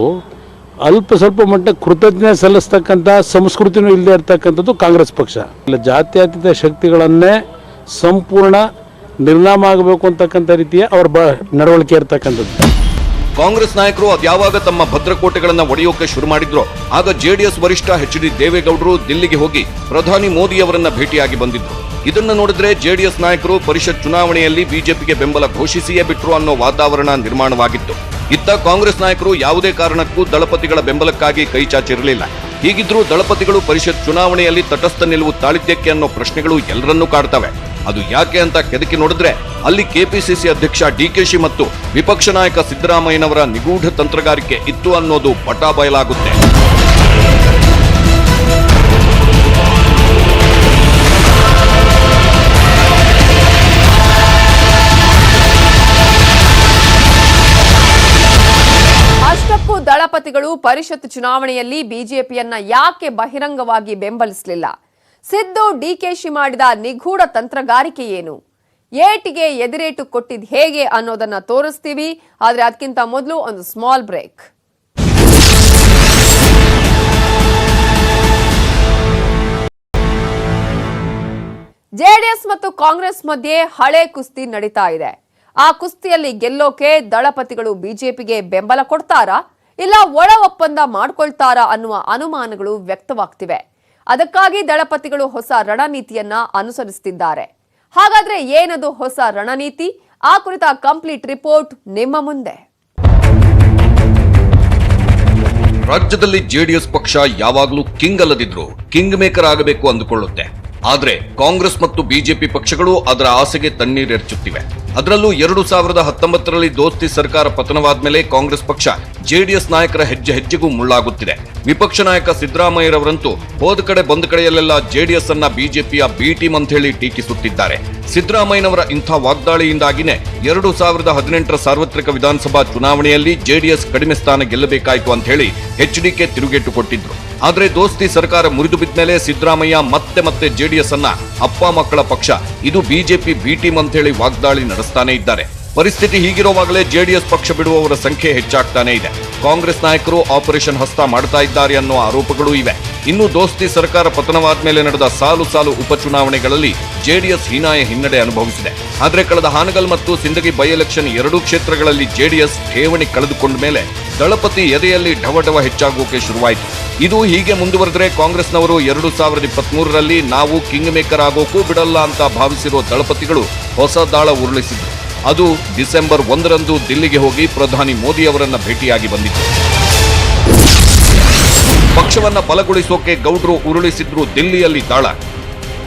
ಅಲ್ಪ ಸ್ವಲ್ಪ ಮಟ್ಟ ಕೃತಜ್ಞತೆ ಸಲ್ಲಿಸ್ತಕ್ಕಂಥ ಸಂಸ್ಕೃತಿನೂ ಇಲ್ಲದೆ ಇರ್ತಕ್ಕಂಥದ್ದು ಕಾಂಗ್ರೆಸ್ ಪಕ್ಷ. ಇಲ್ಲ, ಜಾತ್ಯತೀತ ಶಕ್ತಿಗಳನ್ನೇ ಸಂಪೂರ್ಣ ನಿರ್ನಾಮ ಆಗಬೇಕು ಅಂತಕ್ಕಂಥ ರೀತಿಯ ಅವರ ನಡವಳಿಕೆ ಇರ್ತಕ್ಕಂಥದ್ದು. ಕಾಂಗ್ರೆಸ್ ನಾಯಕರು ಅದ್ಯಾವಾಗ ತಮ್ಮ ಭದ್ರಕೋಟೆಗಳನ್ನ ಒಡೆಯೋಕೆ ಶುರು ಮಾಡಿದ್ರು ಆಗ ಜೆಡಿಎಸ್ ವರಿಷ್ಠ ಎಚ್.ಡಿ. ದೇವೇಗೌಡರು ದಿಲ್ಲಿಗೆ ಹೋಗಿ ಪ್ರಧಾನಿ ಮೋದಿ ಅವರನ್ನ ಭೇಟಿಯಾಗಿ ಬಂದಿದ್ರು. ಇದನ್ನ ನೋಡಿದ್ರೆ ಜೆಡಿಎಸ್ ನಾಯಕರು ಪರಿಷತ್ ಚುನಾವಣೆಯಲ್ಲಿ ಬಿಜೆಪಿಗೆ ಬೆಂಬಲ ಘೋಷಿಸಿಯೇ ಬಿಟ್ರು ಅನ್ನೋ ವಾತಾವರಣ ನಿರ್ಮಾಣವಾಗಿತ್ತು. ಇತ್ತ ಕಾಂಗ್ರೆಸ್ ನಾಯಕರು ಯಾವುದೇ ಕಾರಣಕ್ಕೂ ದಳಪತಿಗಳ ಬೆಂಬಲಕ್ಕಾಗಿ ಕೈ ಚಾಚಿರಲಿಲ್ಲ. ಹೀಗಿದ್ರೂ ದಳಪತಿಗಳು ಪರಿಷತ್ ಚುನಾವಣೆಯಲ್ಲಿ ತಟಸ್ಥ ನಿಲುವು ತಾಳಿದ್ದಕ್ಕೆ ಅನ್ನೋ ಪ್ರಶ್ನೆಗಳು ಎಲ್ಲರನ್ನೂ ಕಾಡ್ತವೆ. ಅದು ಯಾಕೆ ಅಂತ ಕೆದಕಿ ನೋಡಿದ್ರೆ ಅಲ್ಲಿ ಕೆಪಿಸಿಸಿ ಅಧ್ಯಕ್ಷ ಡಿಕೆಶಿ ಮತ್ತು ವಿಪಕ್ಷ ನಾಯಕ ಸಿದ್ದರಾಮಯ್ಯನವರ ನಿಗೂಢ ತಂತ್ರಗಾರಿಕೆ ಇತ್ತು ಅನ್ನೋದು ಪಟಾ ಬಯಲಾಗುತ್ತೆ. ಅಷ್ಟಕ್ಕೂ ದಳಪತಿಗಳು ಪರಿಷತ್ ಚುನಾವಣೆಯಲ್ಲಿ ಬಿಜೆಪಿಯನ್ನ ಯಾಕೆ ಬಹಿರಂಗವಾಗಿ ಬೆಂಬಲಿಸಲಿಲ್ಲ? ಸಿದ್ದು ಡಿಕೆಶಿ ಮಾಡಿದ ನಿಗೂಢ ತಂತ್ರಗಾರಿಕೆ ಏನು? ಏಟಿಗೆ ಎದುರೇಟು ಕೊಟ್ಟಿದ್ ಹೇಗೆ ಅನ್ನೋದನ್ನ ತೋರಿಸ್ತೀವಿ. ಆದ್ರೆ ಅದಕ್ಕಿಂತ ಮೊದಲು ಒಂದು ಸ್ಮಾಲ್ ಬ್ರೇಕ್. ಜೆಡಿಎಸ್ ಮತ್ತು ಕಾಂಗ್ರೆಸ್ ಮಧ್ಯೆ ಹಳೆ ಕುಸ್ತಿ ನಡೀತಾ ಇದೆ. ಆ ಕುಸ್ತಿಯಲ್ಲಿ ಗೆಲ್ಲೋಕೆ ದಳಪತಿಗಳು ಬಿಜೆಪಿಗೆ ಬೆಂಬಲ ಕೊಡ್ತಾರಾ ಇಲ್ಲ ಒಳ ಒಪ್ಪಂದ ಮಾಡ್ಕೊಳ್ತಾರಾ ಅನ್ನುವ ಅನುಮಾನಗಳು ವ್ಯಕ್ತವಾಗ್ತಿವೆ. ಅದಕ್ಕಾಗಿ ದಳಪತಿಗಳು ಹೊಸ ರಣನೀತಿಯನ್ನ ಅನುಸರಿಸುತ್ತಿದ್ದಾರೆ. ಹಾಗಾದ್ರೆ ಏನದು ಹೊಸ ರಣನೀತಿ? ಆ ಕುರಿತ ಕಂಪ್ಲೀಟ್ ರಿಪೋರ್ಟ್ ನಿಮ್ಮ ಮುಂದೆ. ರಾಜ್ಯದಲ್ಲಿ ಜೆಡಿಎಸ್ ಪಕ್ಷ ಯಾವಾಗಲೂ ಕಿಂಗ್ ಅಲ್ಲದಿದ್ರು ಕಿಂಗ್ ಮೇಕರ್ ಆಗಬೇಕು ಅಂದುಕೊಳ್ಳುತ್ತೆ. ಆದ್ರೆ ಕಾಂಗ್ರೆಸ್ ಮತ್ತು ಬಿಜೆಪಿ ಪಕ್ಷಗಳು ಅದರ ಆಸೆಗೆ ತಣ್ಣೀರೆರಚುತ್ತಿವೆ. ಅದರಲ್ಲೂ 2019ರಲ್ಲಿ ದೋಸ್ತಿ ಸರ್ಕಾರ ಪತನವಾದ್ಮೇಲೆ ಕಾಂಗ್ರೆಸ್ ಪಕ್ಷ ಜೆಡಿಎಸ್ ನಾಯಕರ ಹೆಜ್ಜೆ ಹೆಜ್ಜೆಗೂ ಮುಳ್ಳಾಗುತ್ತಿದೆ. ವಿಪಕ್ಷ ನಾಯಕ ಸಿದ್ದರಾಮಯ್ಯರವರಂತೂ ಹೋದ ಕಡೆ ಬಂದ ಕಡೆಯಲ್ಲೆಲ್ಲ ಜೆಡಿಎಸ್ ಅನ್ನ ಬಿಜೆಪಿಯ ಬಿ ಟೀಮ್ ಅಂತ ಹೇಳಿ ಟೀಕಿಸುತ್ತಿದ್ದಾರೆ. ಸಿದ್ದರಾಮಯ್ಯನವರ ಇಂಥ ವಾಗ್ದಾಳಿಯಿಂದಾಗಿನೇ 2018ರ ಸಾರ್ವತ್ರಿಕ ವಿಧಾನಸಭಾ ಚುನಾವಣೆಯಲ್ಲಿ ಜೆಡಿಎಸ್ ಕಡಿಮೆ ಸ್ಥಾನ ಗೆಲ್ಲಬೇಕಾಯಿತು ಅಂತ ಹೇಳಿ ಎಚ್ಡಿಕೆ ತಿರುಗೇಟು ಕೊಟ್ಟಿದ್ರು. ಆದ್ರೆ ದೋಸ್ತಿ ಸರ್ಕಾರ ಮುರಿದು ಬಿದ್ಮೇಲೆ ಸಿದ್ದರಾಮಯ್ಯ ಮತ್ತೆ ಜೆಡಿಎಸ್ ಅನ್ನ ಅಪ್ಪ ಮಕ್ಕಳ ಪಕ್ಷ, ಇದು ಬಿಜೆಪಿ ಬಿ ಟೀಮ್ ಅಂತ ಹೇಳಿ ವಾಗ್ದಾಳಿ ನಡೆಸ್ತಾನೆ ಇದ್ದಾರೆ. ಪರಿಸ್ಥಿತಿ ಹೀಗಿರುವಾಗಲೇ ಜೆಡಿಎಸ್ ಪಕ್ಷ ಬಿಡುವವರ ಸಂಖ್ಯೆ ಹೆಚ್ಚಾಗ್ತಾನೆ ಇದೆ. ಕಾಂಗ್ರೆಸ್ ನಾಯಕರು ಆಪರೇಷನ್ ಹಸ್ತ ಮಾಡ್ತಾ ಇದ್ದಾರೆ ಅನ್ನೋ ಆರೋಪಗಳೂ ಇವೆ. ಇನ್ನು ದೋಸ್ತಿ ಸರ್ಕಾರ ಪತನವಾದ ಮೇಲೆ ನಡೆದ ಸಾಲು ಸಾಲು ಉಪಚುನಾವಣೆಗಳಲ್ಲಿ ಜೆಡಿಎಸ್ ಹೀನಾಯ ಹಿನ್ನಡೆ ಅನುಭವಿಸಿದೆ. ಆದರೆ ಕಳೆದ ಹಾನಗಲ್ ಮತ್ತು ಸಿಂದಗಿ ಬೈ ಎಲೆಕ್ಷನ್ ಎರಡೂ ಕ್ಷೇತ್ರಗಳಲ್ಲಿ ಜೆಡಿಎಸ್ ಠೇವಣಿ ಕಳೆದುಕೊಂಡ ಮೇಲೆ ದಳಪತಿ ಎದೆಯಲ್ಲಿ ಢವಢವ ಹೆಚ್ಚಾಗೋಕೆ ಶುರುವಾಯಿತು. ಇದು ಹೀಗೆ ಮುಂದುವರೆದರೆ ಕಾಂಗ್ರೆಸ್ನವರು 2023ರಲ್ಲಿ ನಾವು ಕಿಂಗ್ ಮೇಕರ್ ಆಗೋಕೂ ಬಿಡಲ್ಲ ಅಂತ ಭಾವಿಸಿರೋ ದಳಪತಿಗಳು ಹೊಸ ದಾಳ ಉರುಳಿಸಿದ್ರು. ಅದು ಡಿಸೆಂಬರ್ 1ರಂದು ದಿಲ್ಲಿಗೆ ಹೋಗಿ ಪ್ರಧಾನಿ ಮೋದಿ ಅವರನ್ನ ಭೇಟಿಯಾಗಿ ಬಂದಿತ್ತು. ಪಕ್ಷವನ್ನ ಬಲಗೊಳಿಸೋಕೆ ಗೌಡ್ರು ಉರುಳಿಸಿದ್ರು ದಿಲ್ಲಿಯಲ್ಲಿ ದಾಳ.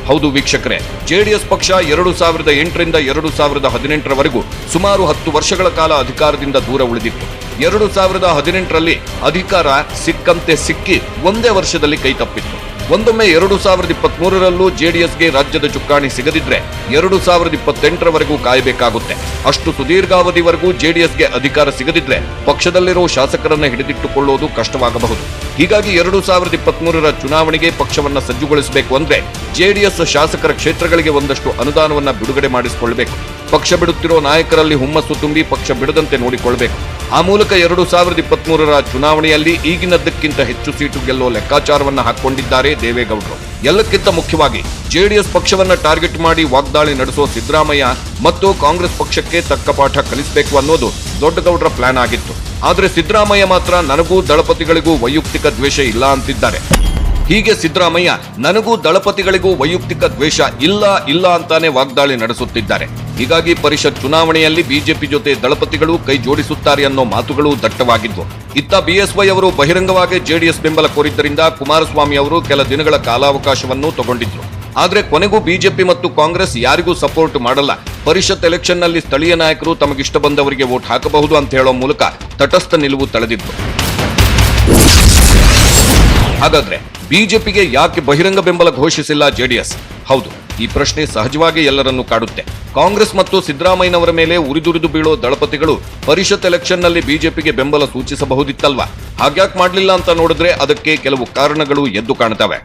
ಹೌದು ವೀಕ್ಷಕರೇ, ಜೆಡಿಎಸ್ ಪಕ್ಷ 2008ರಿಂದ 2018ರವರೆಗೂ ಸುಮಾರು 10 ವರ್ಷಗಳ ಕಾಲ ಅಧಿಕಾರದಿಂದ ದೂರ ಉಳಿದಿತ್ತು. 2018ರಲ್ಲಿ ಅಧಿಕಾರ ಸಿಕ್ಕಂತೆ ಸಿಕ್ಕಿ ಒಂದೇ ವರ್ಷದಲ್ಲಿ ಕೈತಪ್ಪಿತ್ತು. ಒಂದೊಮ್ಮೆ 2023ರಲ್ಲೂ ಜೆಡಿಎಸ್ಗೆ ರಾಜ್ಯದ ಚುಕ್ಕಾಣಿ ಸಿಗದಿದ್ರೆ 2028ರವರೆಗೂ ಕಾಯಬೇಕಾಗುತ್ತೆ. ಅಷ್ಟು ಸುದೀರ್ಘಾವಧಿವರೆಗೂ ಜೆಡಿಎಸ್ಗೆ ಅಧಿಕಾರ ಸಿಗದಿದ್ರೆ ಪಕ್ಷದಲ್ಲಿರೋ ಶಾಸಕರನ್ನ ಹಿಡಿದಿಟ್ಟುಕೊಳ್ಳೋದು ಕಷ್ಟವಾಗಬಹುದು. ಹೀಗಾಗಿ 2023ರ ಚುನಾವಣೆಗೆ ಪಕ್ಷವನ್ನ ಸಜ್ಜುಗೊಳಿಸಬೇಕು ಅಂದ್ರೆ ಜೆಡಿಎಸ್ ಶಾಸಕರ ಕ್ಷೇತ್ರಗಳಿಗೆ ಒಂದಷ್ಟು ಅನುದಾನವನ್ನ ಬಿಡುಗಡೆ ಮಾಡಿಸಿಕೊಳ್ಳಬೇಕು. ಪಕ್ಷ ಬಿಡುತ್ತಿರೋ ನಾಯಕರಲ್ಲಿ ಹುಮ್ಮಸ್ಸು ತುಂಬಿ ಪಕ್ಷ ಬಿಡದಂತೆ ನೋಡಿಕೊಳ್ಳಬೇಕು. ಆ ಮೂಲಕ 2023ರ ಚುನಾವಣೆಯಲ್ಲಿ ಈಗಿನದ್ದಕ್ಕಿಂತ ಹೆಚ್ಚು ಸೀಟು ಗೆಲ್ಲೋ ಲೆಕ್ಕಾಚಾರವನ್ನ ಹಾಕೊಂಡಿದ್ದಾರೆ ದೇವೇಗೌಡರು. ಎಲ್ಲಕ್ಕಿಂತ ಮುಖ್ಯವಾಗಿ ಜೆಡಿಎಸ್ ಪಕ್ಷವನ್ನ ಟಾರ್ಗೆಟ್ ಮಾಡಿ ವಾಗ್ದಾಳಿ ನಡೆಸೋ ಸಿದ್ದರಾಮಯ್ಯ ಮತ್ತು ಕಾಂಗ್ರೆಸ್ ಪಕ್ಷಕ್ಕೆ ತಕ್ಕ ಪಾಠ ಕಲಿಸಬೇಕು ಅನ್ನೋದು ದೊಡ್ಡಗೌಡರ ಪ್ಲಾನ್ ಆಗಿತ್ತು. ಆದ್ರೆ ಸಿದ್ದರಾಮಯ್ಯ ಮಾತ್ರ ನನಗೂ ದಳಪತಿಗಳಿಗೂ ವೈಯಕ್ತಿಕ ದ್ವೇಷ ಇಲ್ಲ ಅಂತಿದ್ದಾರೆ. ಹೀಗೆ ಸಿದ್ದರಾಮಯ್ಯ ನನಗೂ ದಳಪತಿಗಳಿಗೂ ವೈಯಕ್ತಿಕ ದ್ವೇಷ ಇಲ್ಲ ಅಂತಾನೆ ವಾಗ್ದಾಳಿ ನಡೆಸುತ್ತಿದ್ದಾರೆ. ಹೀಗಾಗಿ ಪರಿಷತ್ ಚುನಾವಣೆಯಲ್ಲಿ ಬಿಜೆಪಿ ಜೊತೆ ದಳಪತಿಗಳು ಕೈ ಜೋಡಿಸುತ್ತಾರೆ ಅನ್ನೋ ಮಾತುಗಳು ದಟ್ಟವಾಗಿದ್ವು. ಇತ್ತ ಬಿಎಸ್ವೈ ಅವರು ಬಹಿರಂಗವಾಗಿ ಜೆಡಿಎಸ್ ಬೆಂಬಲ ಕೋರಿದ್ದರಿಂದ ಕುಮಾರಸ್ವಾಮಿ ಅವರು ಕೆಲ ದಿನಗಳ ಕಾಲಾವಕಾಶವನ್ನು ತಗೊಂಡಿದ್ರು. ಆದ್ರೆ ಕೊನೆಗೂ ಬಿಜೆಪಿ ಮತ್ತು ಕಾಂಗ್ರೆಸ್ ಯಾರಿಗೂ ಸಪೋರ್ಟ್ ಮಾಡಲ್ಲ, ಪರಿಷತ್ ಎಲೆಕ್ಷನ್ ನಲ್ಲಿ ಸ್ಥಳೀಯ ನಾಯಕರು ತಮಗಿಷ್ಟ ಬಂದವರಿಗೆ ವೋಟ್ ಹಾಕಬಹುದು ಅಂತ ಹೇಳೋ ಮೂಲಕ ತಟಸ್ಥ ನಿಲುವು ತಳೆದಿದ್ರು. ಹಾಗಾದ್ರೆ ಬಿಜೆಪಿಗೆ ಯಾಕೆ ಬಹಿರಂಗ ಬೆಂಬಲ ಘೋಷಿಸಿಲ್ಲ ಜೆಡಿಎಸ್? ಹೌದು, ಈ ಪ್ರಶ್ನೆ ಸಹಜವಾಗಿ ಎಲ್ಲರನ್ನೂ ಕಾಡುತ್ತೆ. ಕಾಂಗ್ರೆಸ್ ಮತ್ತು ಸಿದ್ದರಾಮಯ್ಯನವರ ಮೇಲೆ ಉರಿದುರಿದು ಬೀಳೋ ದಳಪತಿಗಳು ಪರಿಷತ್ ಎಲೆಕ್ಷನ್ ನಲ್ಲಿ ಬಿಜೆಪಿಗೆ ಬೆಂಬಲ ಸೂಚಿಸಬಹುದಿತ್ತಲ್ವಾ? ಹಾಗ್ಯಾಕ್ ಮಾಡ್ಲಿಲ್ಲ ಅಂತ ನೋಡಿದ್ರೆ ಅದಕ್ಕೆ ಕೆಲವು ಕಾರಣಗಳು ಎದ್ದು ಕಾಣ್ತವೆ.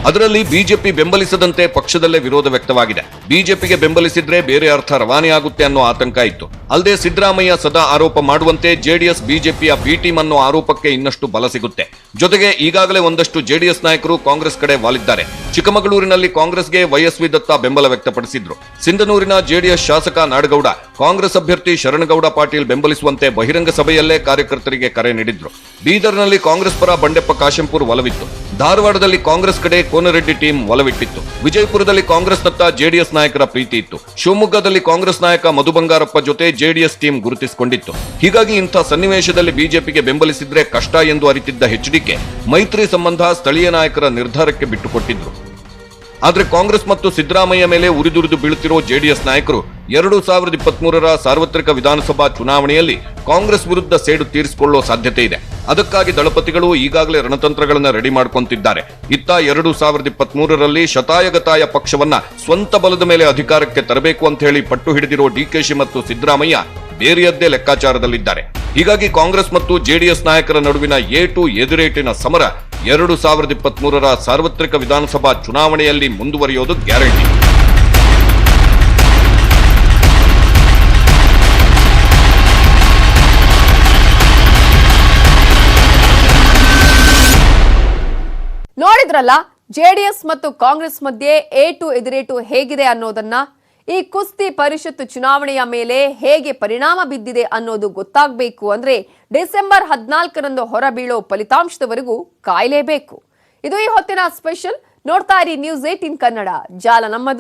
ಅದರಲ್ಲಿ ಬಿಜೆಪಿ ಬೆಂಬಲಿಸದಂತೆ ಪಕ್ಷದಲ್ಲೇ ವಿರೋಧ ವ್ಯಕ್ತವಾಗಿದೆ. ಬಿಜೆಪಿಗೆ ಬೆಂಬಲಿಸಿದ್ರೆ ಬೇರೆ ಅರ್ಥ ರವಾನೆಯಾಗುತ್ತೆ ಅನ್ನೋ ಆತಂಕ ಇತ್ತು. ಅಲ್ಲದೆ ಸಿದ್ದರಾಮಯ್ಯ ಸದಾ ಆರೋಪ ಮಾಡುವಂತೆ ಜೆಡಿಎಸ್ ಬಿಜೆಪಿಯ ಬಿ ಟೀಮ್ ಅನ್ನೋ ಆರೋಪಕ್ಕೆ ಇನ್ನಷ್ಟು ಬಲ ಸಿಗುತ್ತೆ. ಜೊತೆಗೆ ಈಗಾಗಲೇ ಒಂದಷ್ಟು ಜೆಡಿಎಸ್ ನಾಯಕರು ಕಾಂಗ್ರೆಸ್ ಕಡೆ ವಾಲಿದ್ದಾರೆ. ಚಿಕ್ಕಮಗಳೂರಿನಲ್ಲಿ ಕಾಂಗ್ರೆಸ್ಗೆ ವೈಎಸ್ವಿ ದತ್ತ ಬೆಂಬಲ ವ್ಯಕ್ತಪಡಿಸಿದ್ರು. ಸಿಂಧನೂರಿನ ಜೆಡಿಎಸ್ ಶಾಸಕ ನಾಡಗೌಡ ಕಾಂಗ್ರೆಸ್ ಅಭ್ಯರ್ಥಿ ಶರಣಗೌಡ ಪಾಟೀಲ್ ಬೆಂಬಲಿಸುವಂತೆ ಬಹಿರಂಗ ಸಭೆಯಲ್ಲೇ ಕಾರ್ಯಕರ್ತರಿಗೆ ಕರೆ ನೀಡಿದ್ರು. ಬೀದರ್ನಲ್ಲಿ ಕಾಂಗ್ರೆಸ್ ಪರ ಬಂಡೆಪ್ಪ ಕಾಶೆಂಪುರ್ ಒಲವಿತ್ತು. ಧಾರವಾಡದಲ್ಲಿ ಕಾಂಗ್ರೆಸ್ ಕಡೆ ಕೋನರೆಡ್ಡಿ ಟೀಮ್ ಒಲವಿಟ್ಟಿತ್ತು. ವಿಜಯಪುರದಲ್ಲಿ ಕಾಂಗ್ರೆಸ್ನತ್ತ ಜೆಡಿಎಸ್ ನಾಯಕರ ಪ್ರೀತಿ ಇತ್ತು. ಶಿವಮೊಗ್ಗದಲ್ಲಿ ಕಾಂಗ್ರೆಸ್ ನಾಯಕ ಮಧು ಬಂಗಾರಪ್ಪ ಜೊತೆ ಜೆಡಿಎಸ್ ಟೀಮ್ ಗುರುತಿಸಿಕೊಂಡಿತ್ತು. ಹೀಗಾಗಿ ಇಂಥ ಸನ್ನಿವೇಶದಲ್ಲಿ ಬಿಜೆಪಿಗೆ ಬೆಂಬಲಿಸಿದ್ರೆ ಕಷ್ಟ ಎಂದು ಅರಿತಿದ್ದ ಎಚ್ಡಿಕೆ ಮೈತ್ರಿ ಸಂಬಂಧ ಸ್ಥಳೀಯ ನಾಯಕರ ನಿರ್ಧಾರಕ್ಕೆ ಬಿಟ್ಟುಕೊಟ್ಟಿದ್ರು. ಆದ್ರೆ ಕಾಂಗ್ರೆಸ್ ಮತ್ತು ಸಿದ್ದರಾಮಯ್ಯ ಮೇಲೆ ಉರಿದುರಿದು ಬೀಳುತ್ತಿರೋ ಜೆಡಿಎಸ್ ನಾಯಕರು 2023ರ ಸಾರ್ವತ್ರಿಕ ವಿಧಾನಸಭಾ ಚುನಾವಣೆಯಲ್ಲಿ ಕಾಂಗ್ರೆಸ್ ವಿರುದ್ಧ ಸೇಡು ತೀರಿಸಿಕೊಳ್ಳೋ ಸಾಧ್ಯತೆ ಇದೆ. ಅದಕ್ಕಾಗಿ ದಳಪತಿಗಳು ಈಗಾಗಲೇ ರಣತಂತ್ರಗಳನ್ನ ರೆಡಿ ಮಾಡ್ಕೊಂತಿದ್ದಾರೆ. ಇತ್ತ 2023ರಲ್ಲಿ ಶತಾಯಗತಾಯ ಪಕ್ಷವನ್ನ ಸ್ವಂತ ಬಲದ ಮೇಲೆ ಅಧಿಕಾರಕ್ಕೆ ತರಬೇಕು ಅಂತ ಹೇಳಿ ಪಟ್ಟು ಹಿಡಿದಿರೋ ಡಿಕೆಶಿ ಮತ್ತು ಸಿದ್ದರಾಮಯ್ಯ ಬೇರೆಯದ್ದೇ ಲೆಕ್ಕಾಚಾರದಲ್ಲಿದ್ದಾರೆ. ಹೀಗಾಗಿ ಕಾಂಗ್ರೆಸ್ ಮತ್ತು ಜೆಡಿಎಸ್ ನಾಯಕರ ನಡುವಿನ ಏಟು ಎದುರೇಟಿನ ಸಮರ 2023ರ ಸಾರ್ವತ್ರಿಕ ವಿಧಾನಸಭಾ ಚುನಾವಣೆಯಲ್ಲಿ ಮುಂದುವರಿಯೋದು ಗ್ಯಾರಂಟಿ. ನೋಡಿದ್ರಲ್ಲ, ಜೆಡಿಎಸ್ ಮತ್ತು ಕಾಂಗ್ರೆಸ್ ಮಧ್ಯೆ ಏಟು ಎದುರೇಟು ಹೇಗಿದೆ ಅನ್ನೋದನ್ನ. ಈ ಕುಸ್ತಿ ಪರಿಷತ್ ಚುನಾವಣೆಯ ಮೇಲೆ ಹೇಗೆ ಪರಿಣಾಮ ಬಿದ್ದಿದೆ ಅನ್ನೋದು ಗೊತ್ತಾಗಬೇಕು ಅಂದ್ರೆ ಡಿಸೆಂಬರ್ 14ರಂದು ಹೊರಬೀಳೋ ಫಲಿತಾಂಶದವರೆಗೂ ಕಾಯಲೇಬೇಕು. ಇದು ಈ ಹೊತ್ತಿನ ಸ್ಪೆಷಲ್. ನೋಡ್ತಾ ಇರಿ ನ್ಯೂಸ್ 18 ಕನ್ನಡ. ಜಾಲ ನಮ್ಮದು.